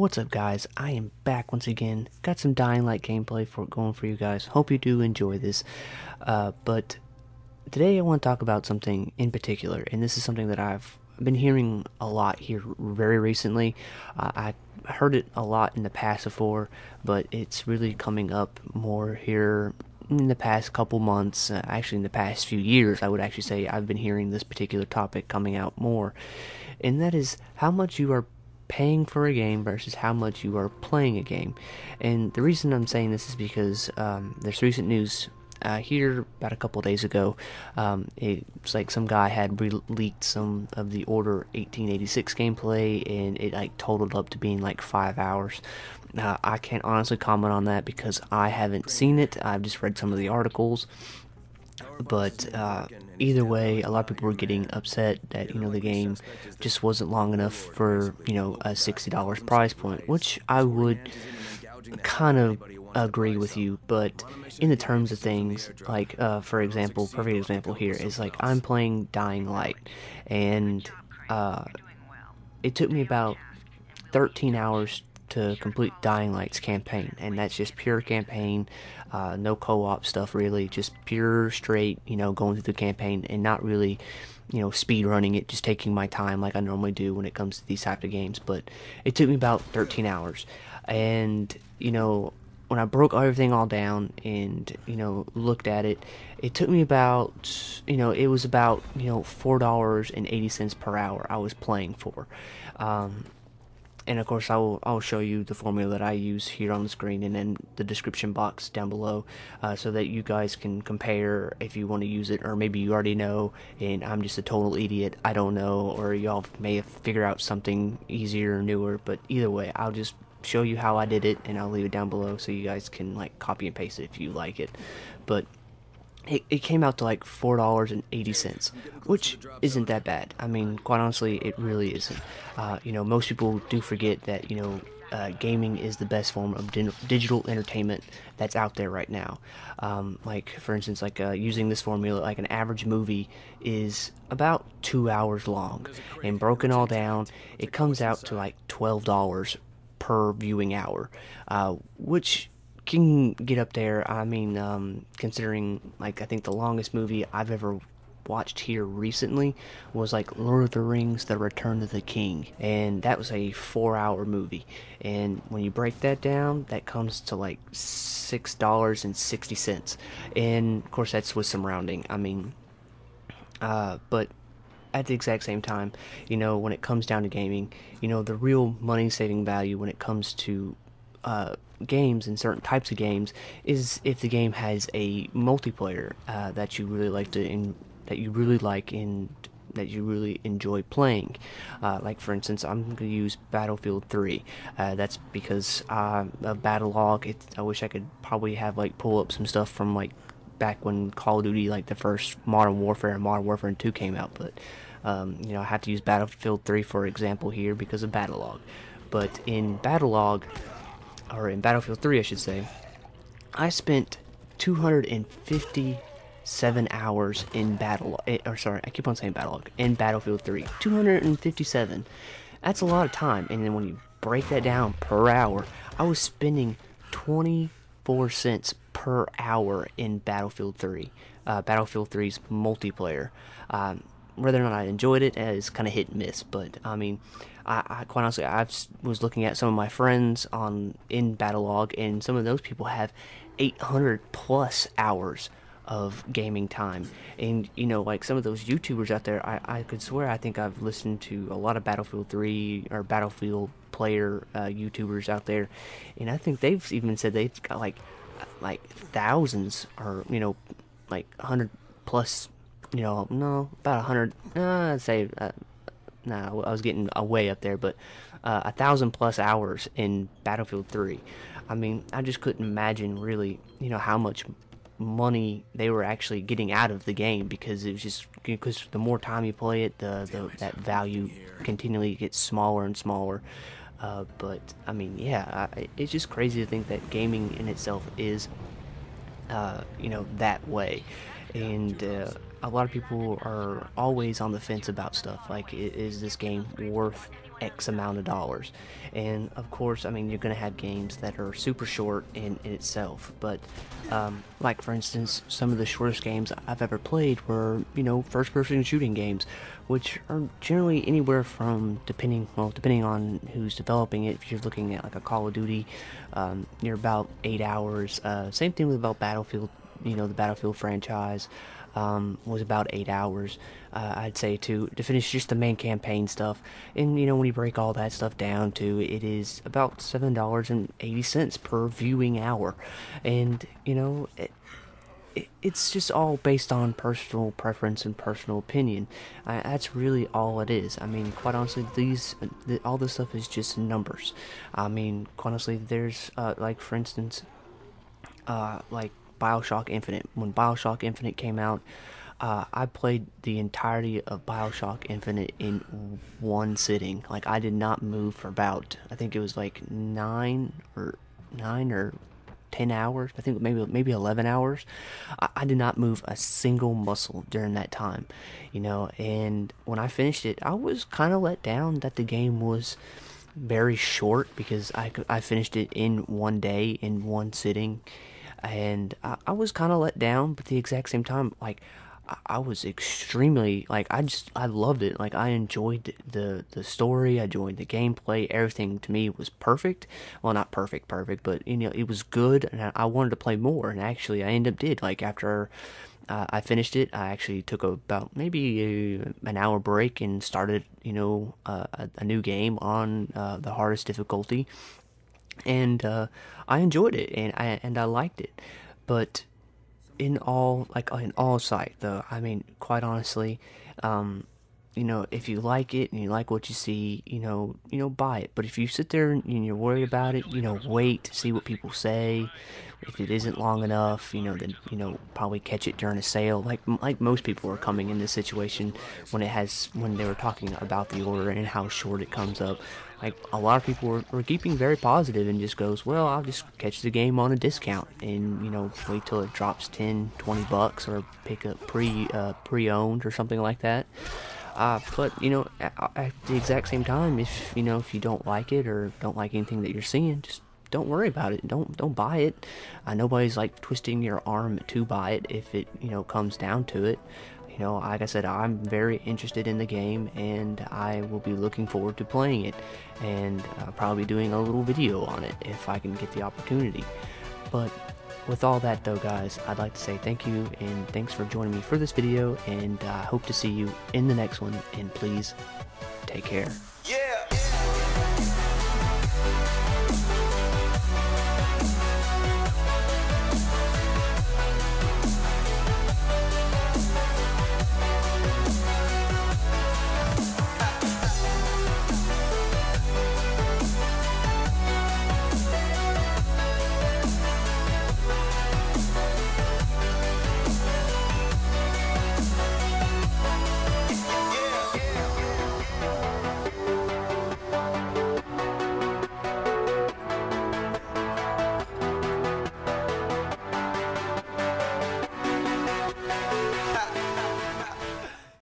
What's up, guys? I am back once again. Got some Dying Light gameplay going for you guys. Hope you do enjoy this. But today I want to talk about something in particular, and this is something that I've been hearing a lot here very recently. I heard it a lot in the past before, but it's really coming up more here in the past couple months. Actually, in the past few years, I would actually say I've been hearing this particular topic coming out more, and that is how much you are paying for a game versus how much you are playing a game. And the reason I'm saying this is because there's recent news here about a couple days ago. It's like some guy had leaked some of the Order 1886 gameplay, and it like totaled up to being like 5 hours. I can't honestly comment on that because I haven't seen it. I've just read some of the articles. But either way, a lot of people were getting upset that the game just wasn't long enough for a $60 price point, which I would kind of agree with you. But in the terms of things, like for example, perfect example here is like I'm playing Dying Light, and it took me about 13 hours to complete Dying Light's campaign, and that's just pure campaign, no co-op stuff really, just pure straight, going through the campaign and not really, speed running it, just taking my time like I normally do when it comes to these types of games. But it took me about 13 hours, and when I broke everything all down and looked at it, it took me about it was about $4.80 per hour I was playing for. And of course, I'll show you the formula that I use here on the screen and in the description box down below, so that you guys can compare if you want to use it, or maybe you already know and I'm just a total idiot, I don't know, or y'all may have figured out something easier or newer. But either way, I'll just show you how I did it, and I'll leave it down below so you guys can like copy and paste it if you like it. But it came out to like $4.80, which isn't that bad. I mean, quite honestly, it really isn't. Most people do forget that gaming is the best form of digital entertainment that's out there right now. Like for instance, like using this formula, like an average movie is about 2 hours long, and broken all down, it comes out to like $12 per viewing hour, which can get up there. I mean, considering, like, I think the longest movie I've ever watched here recently was like Lord of the Rings: The Return of the King, and that was a 4-hour movie. And when you break that down, that comes to like $6.60, and of course that's with some rounding. I mean, but at the exact same time, when it comes down to gaming, the real money saving value when it comes to games and certain types of games is if the game has a multiplayer that you really like that you really like and that you really enjoy playing. Like for instance, I'm going to use Battlefield 3. That's because of Battle Log. I wish I could probably have like pull up some stuff from like back when Call of Duty, like the first Modern Warfare and Modern Warfare 2 came out. But I have to use Battlefield 3 for example here because of Battle Log. But in Battle Log, or in Battlefield 3 I should say, I spent 257 hours in I keep on saying Battle Log, in Battlefield 3. 257. That's a lot of time. And then when you break that down per hour, I was spending 24 cents per hour in Battlefield 3. Battlefield 3's multiplayer. Whether or not I enjoyed it is kind of hit and miss, but I mean, I quite honestly, I was looking at some of my friends in Battle Log, and some of those people have 800 plus hours of gaming time. And like some of those YouTubers out there, I could swear I think I've listened to a lot of Battlefield 3 or Battlefield player YouTubers out there, and I think they've even said they've got like thousands, or like 100 plus. No, about 100. I'd say, no, I was getting way up there, but 1,000 plus hours in Battlefield 3. I mean, I just couldn't imagine really, how much money they were actually getting out of the game, because it was just because the more time you play it, that value continually gets smaller and smaller. But I mean, yeah, it's just crazy to think that gaming in itself is, that way, and a lot of people are always on the fence about stuff like, is this game worth X amount of dollars? And of course, I mean, you're gonna have games that are super short in itself, but like for instance, some of the shortest games I've ever played were, first-person shooting games, which are generally anywhere from, depending on who's developing it. If you're looking at like a Call of Duty, you're about 8 hours. Same thing with about Battlefield. The Battlefield franchise was about 8 hours. I'd say to finish just the main campaign stuff, and when you break all that stuff down to, it is about $7.80 per viewing hour, and it's just all based on personal preference and personal opinion. That's really all it is. I mean, quite honestly, all this stuff is just numbers. I mean, quite honestly, there's like for instance, like BioShock Infinite. When BioShock Infinite came out, I played the entirety of BioShock Infinite in one sitting. Like, I did not move for about, I think it was like 9 or 10 hours. I think maybe 11 hours. I did not move a single muscle during that time, and when I finished it, I was kind of let down that the game was very short, because I finished it in one day, in one sitting, and I was kind of let down, but at the exact same time, like, I was extremely, like, I loved it. Like, I enjoyed the story, I enjoyed the gameplay, everything to me was perfect. Well, not perfect, but it was good, and I wanted to play more, and actually I ended up did. Like, after I finished it, I actually took about maybe an hour break and started, a new game on the hardest difficulty, and I enjoyed it, and I liked it. But in all sight though, I mean, quite honestly, if you like it and you like what you see, buy it. But if you sit there and you're worried about it, wait to see what people say. If it isn't long enough, then probably catch it during a sale. Like most people are coming in this situation when they were talking about the order and how short it comes up. Like, a lot of people were keeping very positive and just goes, well, I'll just catch the game on a discount and wait till it drops 10-20 bucks, or pick up pre-owned or something like that. But at the exact same time, if you don't like it or don't like anything that you're seeing, just don't worry about it. Don't buy it. Nobody's like twisting your arm to buy it if it comes down to it. Like I said, I'm very interested in the game, and I will be looking forward to playing it, and probably doing a little video on it if I can get the opportunity. But with all that though, guys, I'd like to say thank you, and thanks for joining me for this video, and I hope to see you in the next one, and please take care.